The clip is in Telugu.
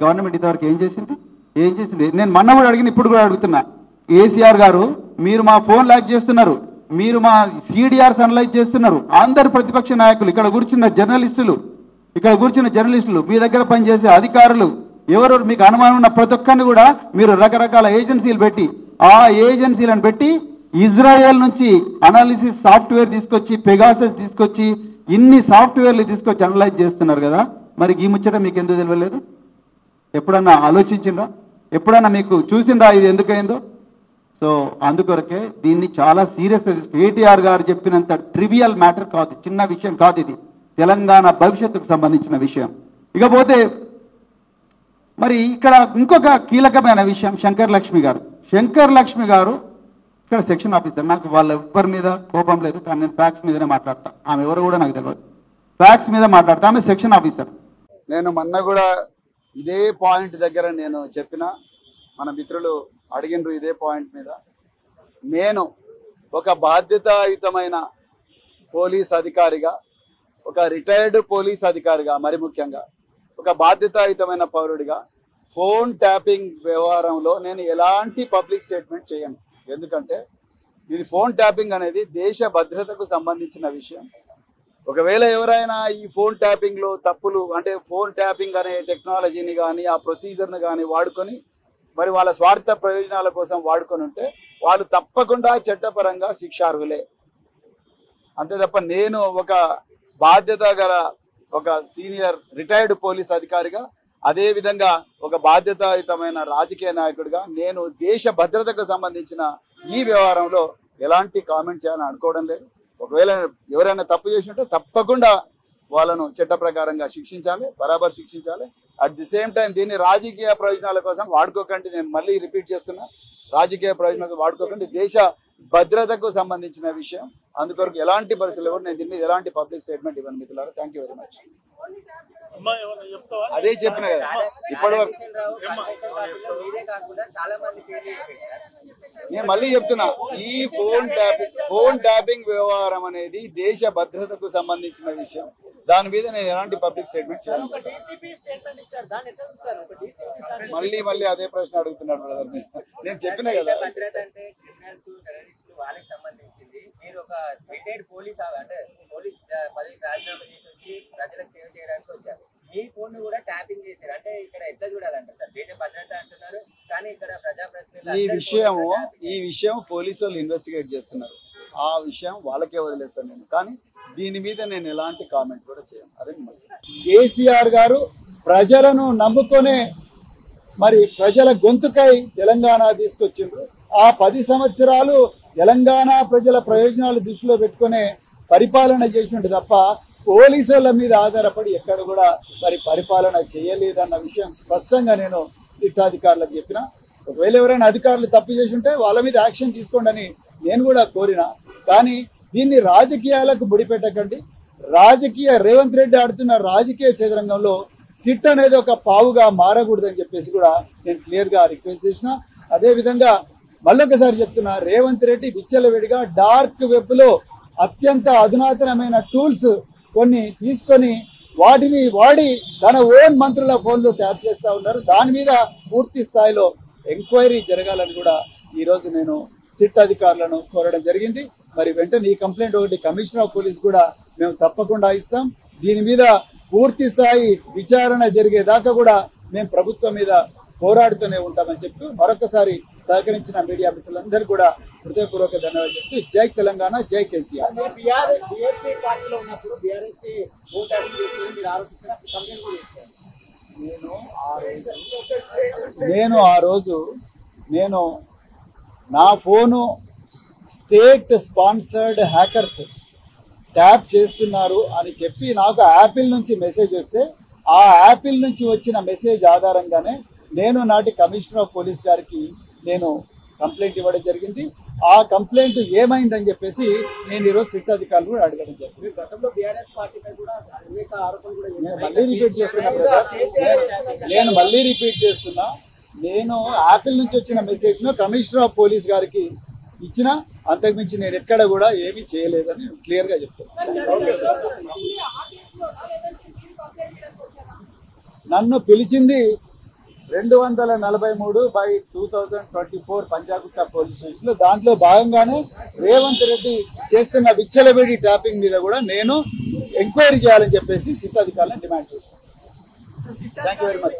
గవర్నమెంట్ ఇంతవరకు ఏం చేసింది? నేను మొన్న కూడా అడిగిన, ఇప్పుడు కూడా అడుగుతున్నా. కేసీఆర్ గారు, మీరు మా ఫోన్ లాక్ చేస్తున్నారు, మీరు మా CDRs అనలైజ్ చేస్తున్నారు. అందరు ప్రతిపక్ష నాయకులు, ఇక్కడ కూర్చున్న జర్నలిస్టులు, మీ దగ్గర పనిచేసే అధికారులు, ఎవరెవరు మీకు అనుమానం ఉన్న ప్రతి ఒక్కరిని కూడా మీరు రకరకాల ఏజెన్సీలు పెట్టి, ఆ ఏజెన్సీలను పెట్టి ఇజ్రాయెల్ నుంచి అనాలిసిస్ సాఫ్ట్వేర్ తీసుకొచ్చి, పెగాసస్ తీసుకొచ్చి, ఇన్ని సాఫ్ట్వేర్లు తీసుకొచ్చి అనలైజ్ చేస్తున్నారు కదా. మరి ఈ ముచ్చట మీకు ఎందుకు తెలియలేదు? ఎప్పుడన్నా ఆలోచించిండ్రా? ఎప్పుడన్నా మీకు చూసిండ్రా ఇది ఎందుకైందో? సో అందుకొరకే దీన్ని చాలా సీరియస్గా కేటీఆర్ గారు చెప్పినంత ట్రివియల్ మ్యాటర్ కాదు, చిన్న విషయం కాదు ఇది. తెలంగాణ భవిష్యత్తుకు సంబంధించిన విషయం. ఇకపోతే మరి ఇక్కడ ఇంకొక కీలకమైన విషయం, శంకర్ లక్ష్మి గారు ఇక్కడ సెక్షన్ ఆఫీసర్. నాకు వాళ్ళ ఎవ్వరి మీద కోపం లేదు, కానీ నేను ఫ్యాక్ట్స్ మీదనే మాట్లాడతా. ఆమె ఎవరు కూడా నాకు తెలియదు, ఫ్యాక్ట్స్ మీద మాట్లాడతా. ఆమె సెక్షన్ ఆఫీసర్. నేను మొన్న కూడా ఇదే పాయింట్ దగ్గర నేను చెప్పిన, మన మిత్రులు అడిగినరు ఇదే పాయింట్ మీద. నేను ఒక బాధ్యతాయుతమైన పోలీస్ అధికారిగా, ఒక రిటైర్డ్ పోలీస్ అధికారిగా, మరి ముఖ్యంగా ఒక బాధ్యతాయుతమైన పౌరుడిగా ఫోన్ ట్యాపింగ్ వ్యవహారంలో నేను ఎలాంటి పబ్లిక్ స్టేట్మెంట్ చేయను. ఎందుకంటే ఇది ఫోన్ ట్యాపింగ్ అనేది దేశ భద్రతకు సంబంధించిన విషయం. ఒకవేళ ఎవరైనా ఈ ఫోన్ ట్యాపింగ్లో తప్పులు, అంటే ఫోన్ ట్యాపింగ్ అనే టెక్నాలజీని కానీ ఆ ప్రొసీజర్ని కానీ వాడుకొని మరి వాళ్ళ స్వార్థ ప్రయోజనాల కోసం వాడుకొని ఉంటే వాళ్ళు తప్పకుండా చట్టపరంగా శిక్షార్హులే. అంతే తప్ప నేను ఒక బాధ్యత గల ఒక సీనియర్ రిటైర్డ్ పోలీస్ అధికారిగా, అదేవిధంగా ఒక బాధ్యతాయుతమైన రాజకీయ నాయకుడిగా నేను దేశ భద్రతకు సంబంధించిన ఈ వ్యవహారంలో ఎలాంటి కామెంట్ చేయాలని అనుకోవడం లేదు. ఒకవేళ ఎవరైనా తప్పు చేసినట్టే తప్పకుండా వాళ్ళను చట్ట ప్రకారంగా శిక్షించాలి, బరాబర్ శిక్షించాలి. అట్ ది సేమ్ టైం దీన్ని రాజకీయ ప్రయోజనాల కోసం వాడుకోకండి. నేను మళ్ళీ రిపీట్ చేస్తున్నా, రాజకీయ ప్రయోజనాలకు వాడుకోకండి. దేశ భద్రతకు సంబంధించిన విషయం. అందుకొరకు ఎలాంటి పరిస్థితులు కూడా నేను దీన్ని ఎలాంటి పబ్లిక్ స్టేట్మెంట్ ఇవ్వను మిత్రులారా. Thank you very much. అదే చెప్పిన కదా ఇప్పటి వరకు. నేను మళ్ళీ చెప్తున్నా, ఈ ఫోన్ ట్యాపింగ్ వ్యవహారం అనేది దేశ భద్రతకు సంబంధించిన విషయం. దాని మీద నేను ఎలాంటి పబ్లిక్ స్టేట్మెంట్ చేయను. మళ్ళీ అదే ప్రశ్న అడుగుతున్నాడు బ్రదర్. నేను చెప్పిన కదా, వాళ్ళకి సంబంధించింది. మీరు ఒక రిటైర్డ్ పోలీస్, అంటే పోలీస్ పదవి రాజీనామా చేసి వచ్చి ప్రజలకు సేవ చేయడానికి వచ్చారు. మీ ఫోన్ కూడా ట్యాపింగ్ చేశారు. అంటే ఇక్కడ ఎట్లా చూడాలంటే సార్, దేశ భద్రత అంటున్నారు, కానీ ఇక్కడ ప్రజాప్రతినిధులు ఈ విషయం పోలీసు వాళ్ళు ఇన్వెస్టిగేట్ చేస్తున్నారు. ఆ విషయం వాళ్ళకే వదిలేస్తాను నేను. కానీ దీని మీద నేను ఎలాంటి కామెంట్ కూడా చేయను. అదే కేసీఆర్ గారు ప్రజలను నమ్ముకొనే మరి ప్రజల గొంతుకై తెలంగాణ తీసుకొచ్చిండ్రు. ఆ 10 సంవత్సరాలు తెలంగాణ ప్రజల ప్రయోజనాలు దృష్టిలో పెట్టుకునే పరిపాలన చేసినట్టు తప్ప పోలీసుల మీద ఆధారపడి ఎక్కడ కూడా మరి పరిపాలన చేయలేదన్న విషయం స్పష్టంగా నేను సిట్టాధికారులకు చెప్పిన. ఒకవేళ ఎవరైనా అధికారులు తప్పు చేసి ఉంటే వాళ్ళ మీద యాక్షన్ తీసుకోండి అని నేను కూడా కోరిన. కానీ దీన్ని రాజకీయాలకు ముడిపెట్టకండి. రేవంత్ రెడ్డి ఆడుతున్న రాజకీయ చదరంగంలో సిట్ అనేది ఒక పావుగా మారకూడదని చెప్పేసి కూడా నేను క్లియర్గా రిక్వెస్ట్ చేసిన. అదేవిధంగా మళ్ళొకసారి చెప్తున్నా, రేవంత్ రెడ్డి విచ్చలవిడిగా డార్క్ వెబ్లో అత్యంత అధునాతనమైన టూల్స్ కొన్ని తీసుకొని వాటిని వాడి తన ఓన్ మంత్రుల ఫోన్లు ట్యాప్ చేస్తూ ఉన్నారు. దాని మీద పూర్తి స్థాయిలో ఎంక్వైరీ జరగాలని కూడా ఈరోజు నేను సిట్ అధికారులను కోరడం జరిగింది. మరి వెంటనే ఈ కంప్లైంట్ ఒకటి కమిషనర్ ఆఫ్ పోలీస్ కూడా మేము తప్పకుండా ఇస్తాం. దీని మీద పూర్తి స్థాయి విచారణ జరిగేదాకా కూడా మేము ప్రభుత్వం మీద పోరాడుతూనే ఉంటామని చెప్తూ మరొకసారి సహకరించిన మీడియా మిత్రులందరూ కూడా హృదయపూర్వక ధన్యవాదాలు చెప్తూ జై తెలంగాణ, జై కేసీఆర్. నేను నా phone state sponsored hackers tap చేస్తున్నారు అని చెప్పి నాకు యాపిల్ నుంచి మెసేజ్ వస్తే ఆ యాపిల్ నుంచి వచ్చిన మెసేజ్ ఆధారంగానే నేను నాటి కమిషనర్ ఆఫ్ పోలీస్ గారికి నేను కంప్లైంట్ ఇవ్వడం జరిగింది. ఆ కంప్లైంట్ ఏమైందని చెప్పేసి నేను ఈరోజు సిట్ అధికారులు కూడా అడగడం జరిగింది. నేను మళ్ళీ రిపీట్ చేస్తున్నా, నేను యాపిల్ నుంచి వచ్చిన మెసేజ్ను కమిషనర్ ఆఫ్ పోలీస్ గారికి ఇచ్చిన, అంతకుమించి నేను ఎక్కడ కూడా ఏమీ చేయలేదని క్లియర్గా చెప్తాను. నన్ను పిలిచింది 243/2024 పంజాగుట్ట పోలీస్ స్టేషన్ లో దాంట్లో భాగంగానే రేవంత్ రెడ్డి చేస్తున్న విచ్చలవిడి ట్యాపింగ్ మీద కూడా నేను ఎంక్వైరీ చేయాలని చెప్పేసి సిట్ అధికారులను డిమాండ్ చేశాను. Thank you very much.